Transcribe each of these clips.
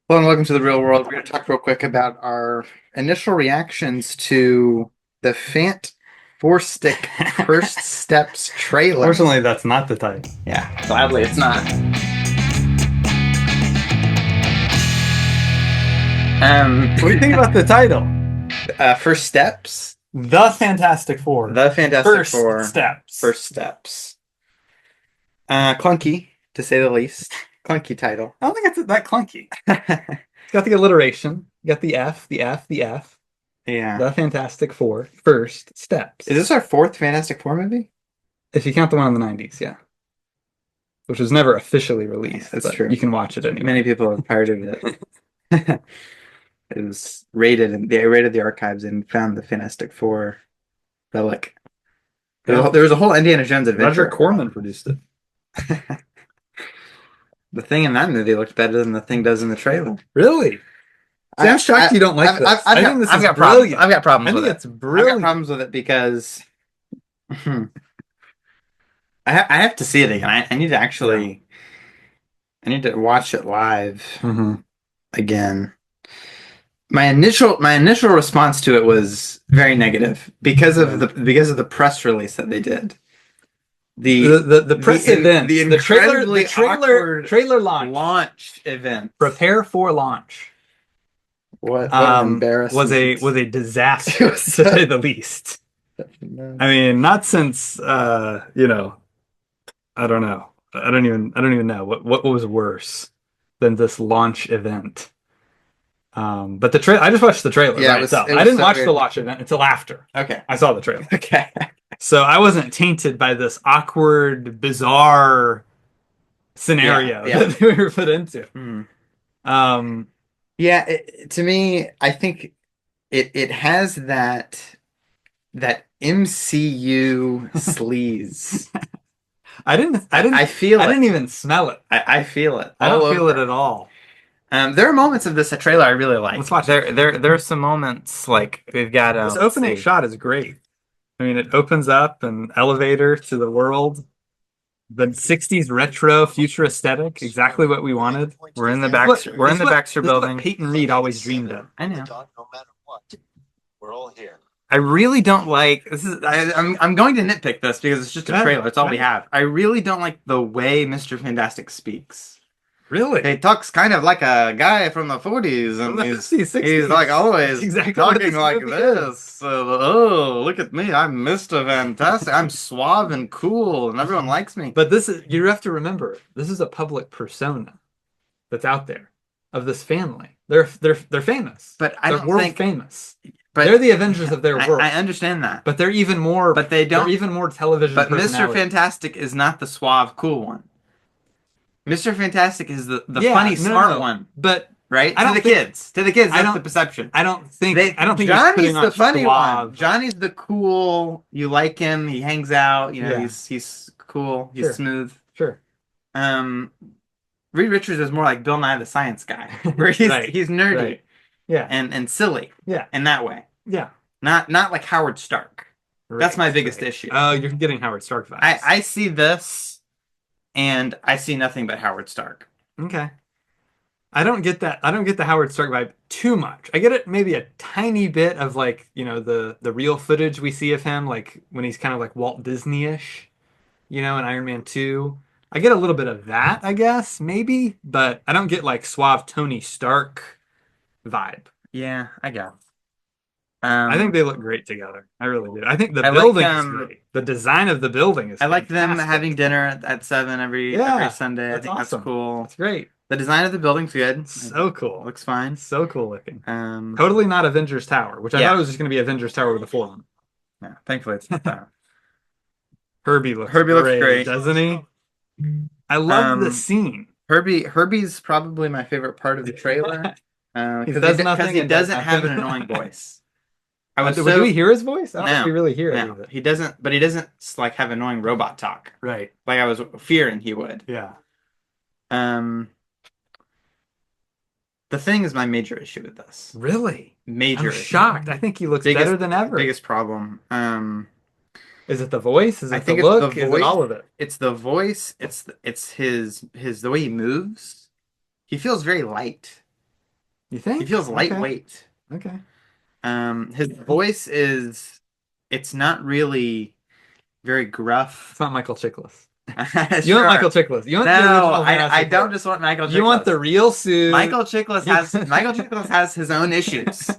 Hello and welcome to the real world. We're going to talk real quick about our initial reactions to the Fant Four Stick First Steps trailer. Fortunately, that's not the title. Yeah, gladly it's not. What do you think about the title? First Steps, The Fantastic Four. The Fantastic First Four, Steps. First Steps. Clunky, to say the least. Clunky title. I don't think it's that clunky. It's got the alliteration. You got the F, the F, the F. Yeah. The Fantastic Four. First Steps. Is this our fourth Fantastic Four movie? If you count the one in the 90s, yeah. Which was never officially released. That's but true. You can watch it anyway. Many people have pirated it. It was raided, and they raided the archives and found the Fantastic Four relic. There was a whole Indiana Jones adventure. Roger Corman produced it. The thing in that movie looked better than the thing does in the trailer. Really? See, I'm shocked you don't like this. I think this is brilliant. I've got problems with it. It's brilliant. I've got problems with it because I have to see it again. I need to actually, I need to watch it live again. My initial response to it was very negative because of the press release that they did. The press event, the trailer launch event. Prepare for launch. What an embarrassment. was a disaster to say the least. I mean, not since I don't know. I don't even know what was worse than this launch event. But the trailer, I just watched the trailer by itself. I didn't watch the launch event until after. Okay. I saw the trailer. Okay. So I wasn't tainted by this awkward, bizarre scenario that we were put into. To me, I think it has that MCU sleaze. I feel it. I didn't even smell it. I feel it. I don't feel it at all. There are moments of this trailer I really like. Let's watch there are some moments like we've got this opening shot is great. I mean, it opens up an elevator to the world. The 60s retro future aesthetic, exactly what we wanted. We're in the Baxter building. What Peyton Reed always dreamed of. I know. No matter what, we're all here. I really don't like this. I'm going to nitpick this because it's just a trailer. It's all we have. I really don't like the way Mr. Fantastic speaks. Really? He talks kind of like a guy from the 40s, and he's like always talking like this. Oh, look at me. I'm Mr. Fantastic. I'm suave and cool, and everyone likes me. But you have to remember, this is a public persona that's out there of this family. They're famous. But they're world famous. But they're the Avengers of their world. I understand that. But they're even more. But they're even more television. But Mr. Fantastic is not the suave, cool one. Mr. Fantastic is the funny, smart one. But right to the kids, that's the perception. I don't think Johnny's the funny one. Johnny's the cool. You like him. He hangs out. You know, he's cool. He's smooth. Sure. Reed Richards is more like Bill Nye the Science Guy, where he's nerdy, right. Yeah, and silly, in that way. Yeah, not like Howard Stark. Right. That's my biggest issue. Oh, you're getting Howard Stark vibes. I see this. And I see nothing but Howard Stark. Okay. I don't get that. I don't get the Howard Stark vibe too much. I get it maybe a tiny bit of like, the real footage we see of him, like when he's kind of like Walt Disney-ish, in Iron Man 2. I get a little bit of that, I guess, maybe, but I don't get like suave Tony Stark vibe. Yeah, I guess. I think they look great together. I really do. I think the building is great. The design of the building is. I like them having dinner at 7 every Sunday. I think that's cool. It's great. The design of the building's good. So cool. Looks fine. So cool looking. Totally not Avengers Tower, which I thought it was just going to be Avengers Tower with a 4 on. Yeah, thankfully it's not that. Herbie looks great, doesn't he? I love the scene. Herbie's probably my favorite part of the trailer. Because he doesn't have an annoying voice. Do we hear his voice? I don't know if we really hear it. No, he doesn't. But he doesn't like have annoying robot talk. Right. Like I was fearing he would. Yeah. The Thing is my major issue with this. Really? Major. I'm shocked. I think he looks better than ever. Biggest problem. Is it the voice? Is it the look? Is it all of it? It's the voice. It's his the way he moves. He feels very light. You think? He feels Okay. lightweight. Okay. His voice is, it's not really very gruff. It's not Michael Chiklis. You Sure. want Michael Chiklis. You want the No, original I Jurassic don't Park. just want Michael Chiklis. You want the real suit. Michael Chiklis has his own issues.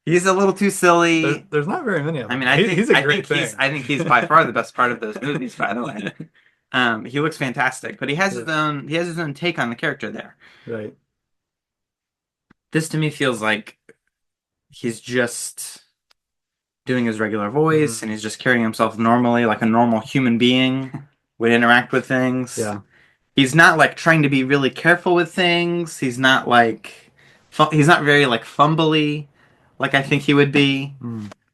He's a little too silly. There's not very many of them. I mean, He's a great thing. I think he's by far the best part of those movies, by the way. He looks fantastic, but he has his own take on the character there. Right. This to me feels like he's just doing his regular voice and he's just carrying himself normally like a normal human being would interact with things. Yeah. He's not like trying to be really careful with things. He's not like he's not very like fumbly like I think he would be.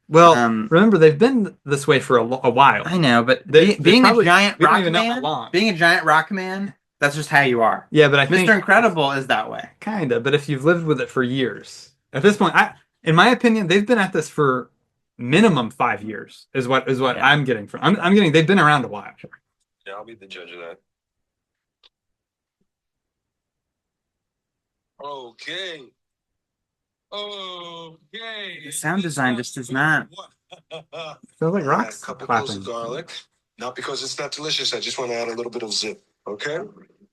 Well, remember they've been this way for a while. I know, but They being probably- a giant we don't rock even know how man, long. being a giant rock man, that's just how you are. Yeah, but I think Mr. Incredible is that way. kind of. But if you've lived with it for years, at this point, in my opinion, they've been at this for minimum 5 years. Is what Yeah. I'm getting from. I'm getting they've been around a while. Yeah, I'll be the judge of that. Okay. Okay. The sound design just does not. Feels like Add rocks a couple cloves clapping. of garlic. Not because it's not delicious. I just want to add a little bit of zip. Okay.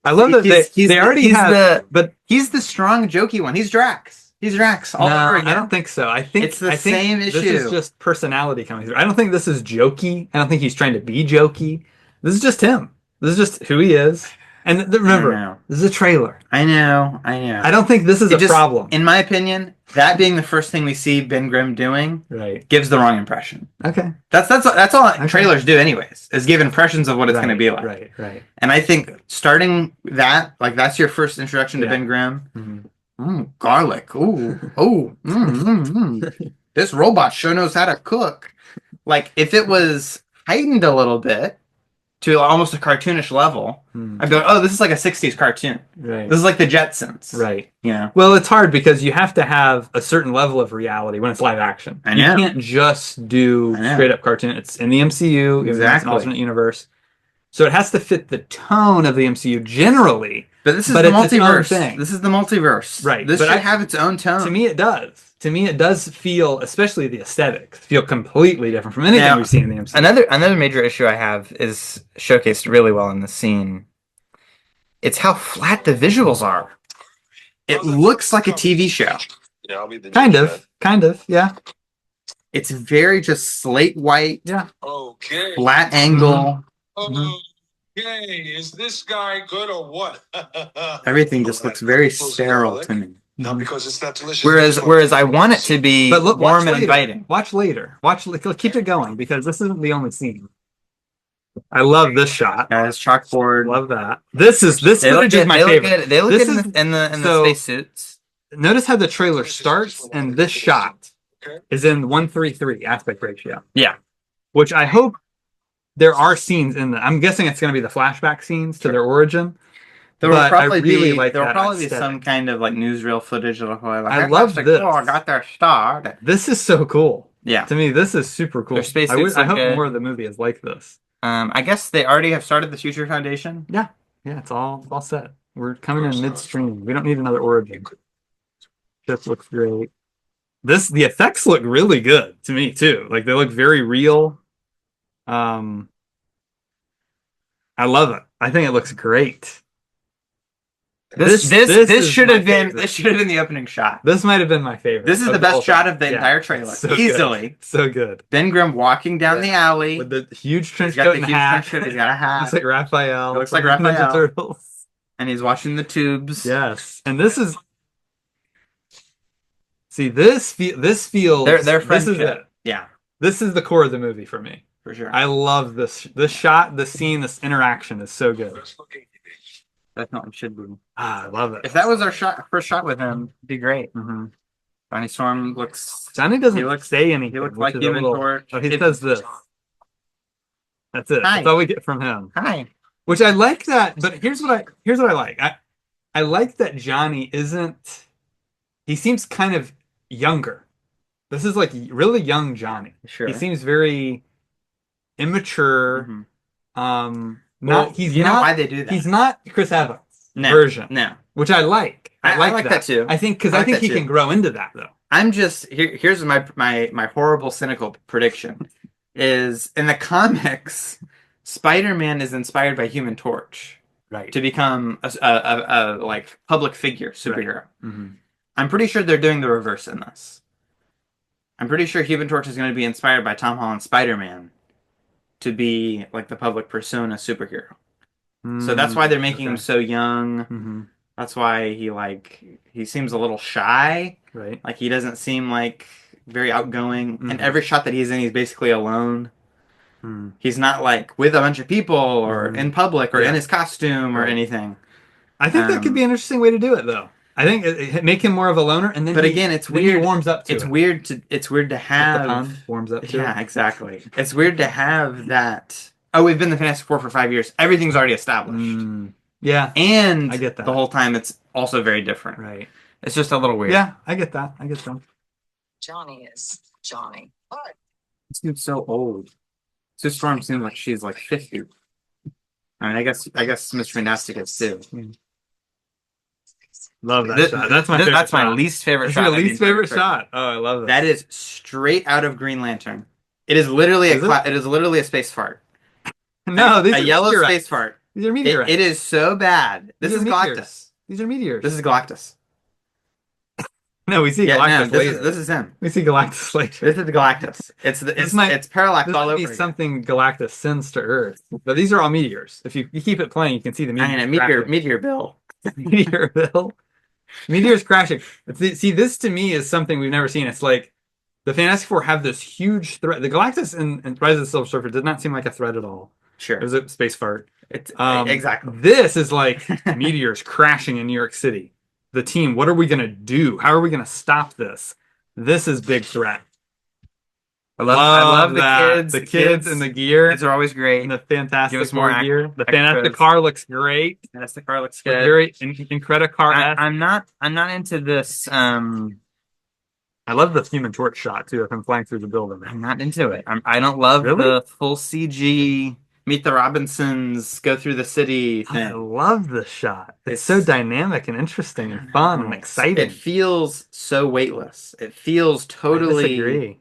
I love that they already have. But He's the strong, jokey one. He's Drax. He's Drax all no, over again. I don't think so. I think It's the I think same This issue. is just personality coming through. I don't think this is jokey. I don't think he's trying to be jokey. This is just him. This is just who he is. And I know. remember, this is a trailer. I know. I don't think this is It a problem. In my opinion, that being the first thing we see Ben Grimm doing Right. gives the wrong impression. Okay. That's all Okay. trailers do, anyways, is give impressions of what it's going to be like. Right. Right. And I think starting that, like that's your first introduction to Yeah. Ben Grimm. Mhm. Garlic. Ooh. This robot sure knows how to cook. Like if it was heightened a little bit to almost a cartoonish level, I'd be like, oh, this is like a 60s cartoon. Right. This is like the Jetsons. Right. You know? Well, it's hard because you have to have a certain level of reality when it's live action. I You know. can't just do I know. straight up cartoon. It's in the MCU, it's an Exactly. alternate universe. So it has to fit the tone of the MCU generally. But this is But the it's its own multiverse. thing. This is the multiverse. Right, This but should I- have its own tone. To me, it does. To me, it does feel, especially the aesthetics, feel completely different from anything Now, we've seen in the MCU. Another major issue I have is showcased really well in the scene. It's how flat the visuals are. It looks like a TV show. Yeah, I'll be the Kind judge of, yeah. It's very just slate white, Yeah. that. Okay. flat angle. Okay. Is this guy good or what? Everything just looks very sterile to me. Not because it's not delicious. Whereas I want it to be But look, warm watch and later. inviting. Watch later. Keep it going because this isn't the only scene. I love this shot. Yeah, his chalkboard. Love that. This They look footage is good. my They look favorite. good. They look This good is- in the so- spacesuits. Notice how the trailer starts and this shot Okay. is in 1:3 aspect ratio. Yeah. Which I hope there are scenes in the. I'm guessing it's going to be the flashback scenes to their origin. There will But I probably really be like there will that probably be aesthetic. some kind of like newsreel footage that'll play. Like, I love got this. I got their star. This is so cool. Yeah. To me, this is super cool. Their spacesuits I look hope good. more of the movie is like this. I guess they already have started the Future Foundation. Yeah, it's all set. We're coming in midstream. We don't need another origin. This looks great. The effects look really good to me too. Like they look very real. I love it. I think it looks great. This is should my have been favorite. this should have been the opening shot. This might have been my favorite. This is of the best whole shot thing. of the Yeah, entire trailer. so good. Easily. So good. Ben Grimm walking down the alley. With the huge trench He's got coat the and huge hat. trench coat, he's got a hat. Looks like Raphael. He looks like from Ninja Raphael. Turtles. And he's watching the tubes. Yes, and this is. See, this feels. Their This is friendship. it. Yeah, This is the core of the movie for me. for sure. I love this. This shot, this scene, this interaction is so good. First looking image. That's not what it should be. I love it. If that was our first shot with him, it'd be great. hmm Johnny Storm looks. Johnny doesn't He looks- say anything. He looks which like is a Human little- Torch. Oh, he says this. That's it. Hi. That's all we get from him. Hi. Which I like that. But here's what I like. I like that Johnny isn't. He seems kind of younger. This is like really young Johnny. Sure. He seems very immature. Mhm. Not Well, he's you know not why they do that? he's not Chris Evans No, version, No. which I like. I like that too. I think because I I like think that he too. can grow into that though. I'm just here's my horrible cynical prediction is in the comics, Spider-Man is inspired by Human Torch Right. to become a like public figure superhero. Mm-hmm. I'm pretty sure they're doing the reverse in this. I'm pretty sure Human Torch is going to be inspired by Tom Holland's Spider-Man to be like the public persona superhero. So that's why they're making him so young. Mm-hmm. That's why he seems a little shy. Right. Like he doesn't seem like very outgoing. Mhm. And every shot that he's in, he's basically alone. Mm. He's not like with a bunch of people or Mhm. in public or Yeah. in his costume or Right. anything. I think that could be an interesting way to do it, though. I think make him more of a loner, and then But again, it's then he weird. warms up to It's it. weird to Like the have. pun warms up to Yeah, it. exactly. It's weird to have that. Oh, we've been the Fantastic Four for 5 years. Everything's already established, Mm. Yeah. and I get that. the whole time it's also very different. Right. It's just a little weird. Yeah, I get that. I get that. Johnny is Johnny. This dude's so old. Sue Storm seems like she's like 50. I mean, I guess Mr. Fantastic is too. Love that shot. That's my favorite That's my shot. least favorite That's shot. your of the least entire favorite trailer. shot. Oh, I love that. That is straight out of Green Lantern. It is literally Is it? it is literally a space fart. No, these A are yellow meteorites. space fart. These are It, meteorites. it is so bad. This These is are Galactus. meteors. These are meteors. This is Galactus. No, we see Yeah, Galactus no, later. this is him. We see Galactus later. This is Galactus. It's parallax This all might over be again. something Galactus sends to Earth. But these are all meteors. If you keep it playing, you can see the I meteors. mean, a crashing. meteor bill. Meteor bill. Meteors crashing. See, this to me is something we've never seen. It's like the Fantastic Four have this huge threat. The Galactus in Rise of the Silver Surfer did not seem like a threat at all. Sure. It was a space fart. It's Exactly. exactly. This is like meteors crashing in New York City. The team, what are we gonna do? How are we gonna stop this? This is big threat. I love the that. kids. The kids and the gear. Kids are always great. And the Fantastic Give us more Four gear. The extras. Fantastic car looks great. Fantastic car looks It's good. very Incredicar. I'm not into this. I love the Human Torch shot too. If I'm flying through the building, I'm not into it. I don't love Really? the full CG. Meet the Robinsons, go through the city I thing. love this shot. It's so It's- dynamic and interesting and fun and exciting. It feels so weightless. It feels totally.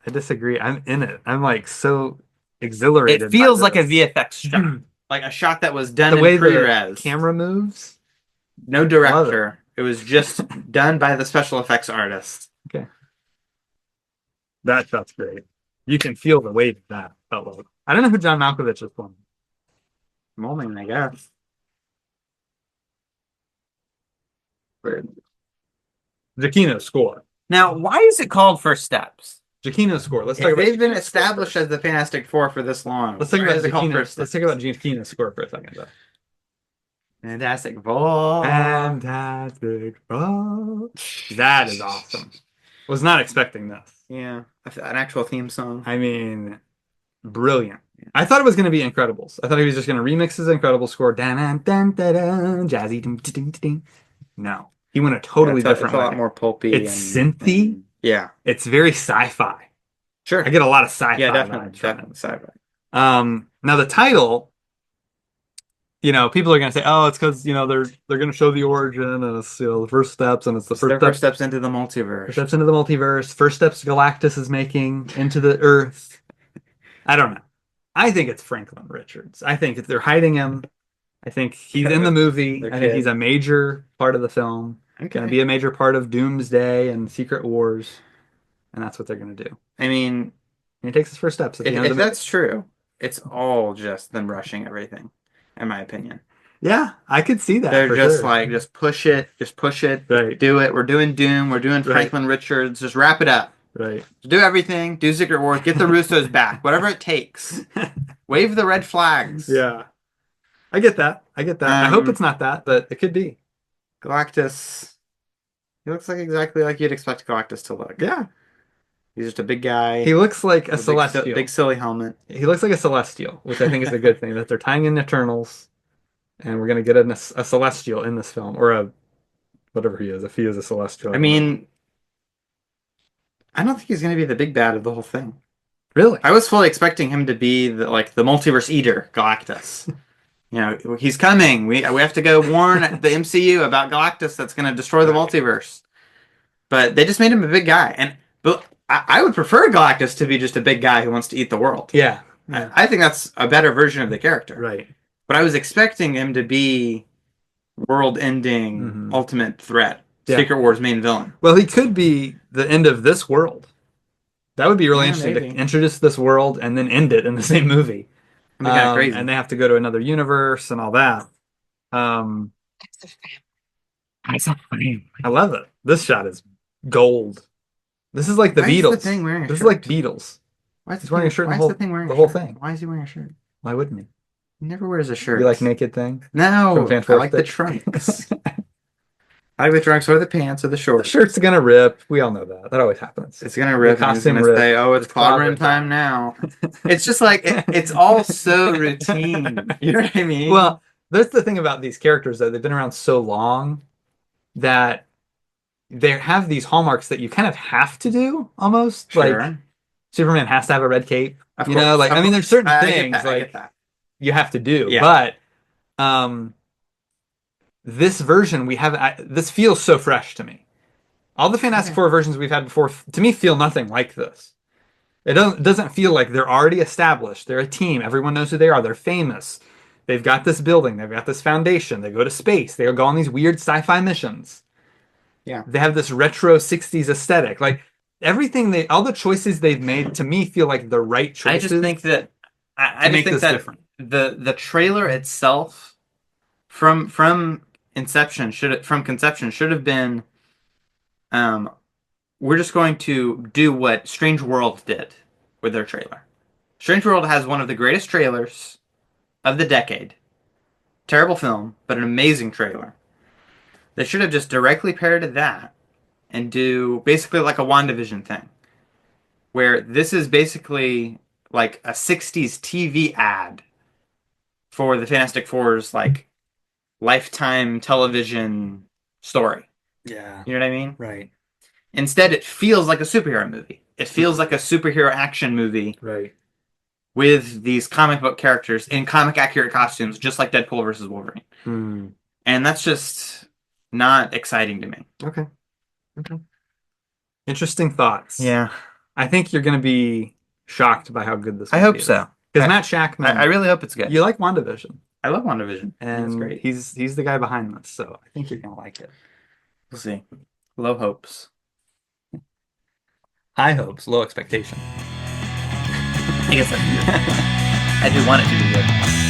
I disagree. I'm in it. I'm like so exhilarated. It feels by like a this. VFX shot, like a shot that was done The way in pre-res. the camera moves. No director. It was just done by the special effects artist. That shot's great. You can feel the weight of that. Felt like. I don't know who John Malkovich is playing. Moment, I guess. Giacchino's score. Now, why is it called First Steps? Giacchino's score. Let's talk If about. they've been Giacchino's score established first. as the Fantastic Four for this long. Let's talk why about is it called Giacchino. First Let's Steps? talk about Giacchino's score for a second, though. Fantastic Four. Fantastic. Oh, that is awesome. Was not expecting this. Yeah, an actual theme song. I mean, brilliant. I thought it was going to be Incredibles. I thought he was just going to remix his Incredibles score. Dun, dun, dun, dun, dun, jazzy. Dun, dun, dun, dun. No, he went a totally Yeah, different it's a way. lot more pulpy. It's synthy. Yeah, It's very sci-fi. sure. I get a lot of sci-fi. Yeah, definitely, vibes from it. definitely. Sci-fi. Now the title, people are gonna say, "Oh, it's because they're gonna show the origin and it's the first steps and it's the Their first first steps, steps into the multiverse. first steps into the multiverse, first steps Galactus is making into the Earth." I don't know. I think it's Franklin Richards. I think they're hiding him. I think he's in the movie. Their I think kid. he's a major part of the film. Okay. Going to be a major part of Doomsday and Secret Wars, and that's what they're going to do. I mean, And he takes his first steps at the end if of the movie. that's true, it's all just them rushing everything, in my opinion. Yeah, I could see that. They're for just sure. like, just push it, Right. do it. We're doing Doom, we're doing Right. Franklin Richards. Just wrap it up. Right. Just do everything. Do Secret Wars. Get the Russos back. Whatever it takes. Wave the red flags. Yeah. I get that. I hope Um, it's not that, but it could be. Galactus. He looks like exactly like you'd expect Galactus to look. Yeah. He's just a big guy. He looks like a with celestial. big silly helmet. He looks like a celestial, which I think is a good thing, that they're tying in Eternals, and we're going to get a celestial in this film, or a whatever he is, if he is a celestial. I mean, I don't think he's going to be the big bad of the whole thing. really? I was fully expecting him to be the multiverse eater, Galactus. You know, he's coming. We have to go warn the MCU about Galactus that's going to destroy the multiverse. But they just made him a big guy, but I would prefer Galactus to be just a big guy who wants to eat the world. Yeah. I think that's a better version of the character. Right. But I was expecting him to be world-ending, ultimate threat, Secret Wars main villain. Well, he could be the end of this world. That would be really Yeah, interesting maybe. to introduce this world and then end it in the same movie. It'd be kind of crazy. And they have to go to another universe and all that. It's a family. I love it. This shot is gold. This is like the Why is Beatles. the thing wearing a This is shirt? like Beatles. Why is He's wearing a shirt. Why The is whole, the thing wearing the a whole shirt? thing. Why is he wearing a shirt? Why wouldn't he? He never wears a shirt. You like naked thing? No, From I Fantastic? like the trunks. I like the trunks or the pants or the The shorts. shirt's gonna rip. We all know that. That always happens. It's gonna rip. The And he's costume gonna rip. say, "Oh, it's It's clobbering clobbering time now." It's just like it's all so routine. You know what I mean? Well, that's the thing about these characters, though. They've been around so long that they have these hallmarks that you kind of have to do almost. sure. Like Superman has to have a red cape. Of You know, course, like of I mean, there's certain I get things that, I get like that. you have to do. Yeah. But this version we have this feels so fresh to me. All the Fantastic Four versions we've had before to me feel nothing like this. It doesn't feel like they're already established. They're a team. Everyone knows who they are. They're famous. They've got this building. They've got this foundation. They go to space. They go on these weird sci-fi missions. Yeah. They have this retro 60s aesthetic. Like everything all the choices they've made to me feel like the right choices. I just think that I to make just think this that different. the trailer itself from inception from conception should have been we're just going to do what Strange World did with their trailer. Strange World has one of the greatest trailers of the decade. Terrible film, but an amazing trailer. They should have just directly parroted that and do basically like a WandaVision thing. Where this is basically like a 60s TV ad for the Fantastic Four's like lifetime television story. Yeah. You know what I mean? Right. Instead, it feels like a superhero movie. It feels like a superhero action movie Right. with these comic book characters in comic accurate costumes, just like Deadpool versus Wolverine. Hmm. And that's just not exciting to me. Okay. Interesting thoughts. Yeah, I think you're going to be shocked by how good this I movie hope is. so. Because Matt Shackman, I really hope it's good. you like WandaVision, I love WandaVision. It's and great. he's the guy behind this, so I think you're going to like it. We'll see. Low hopes. High hopes, low expectation. I guess I do want it to be good.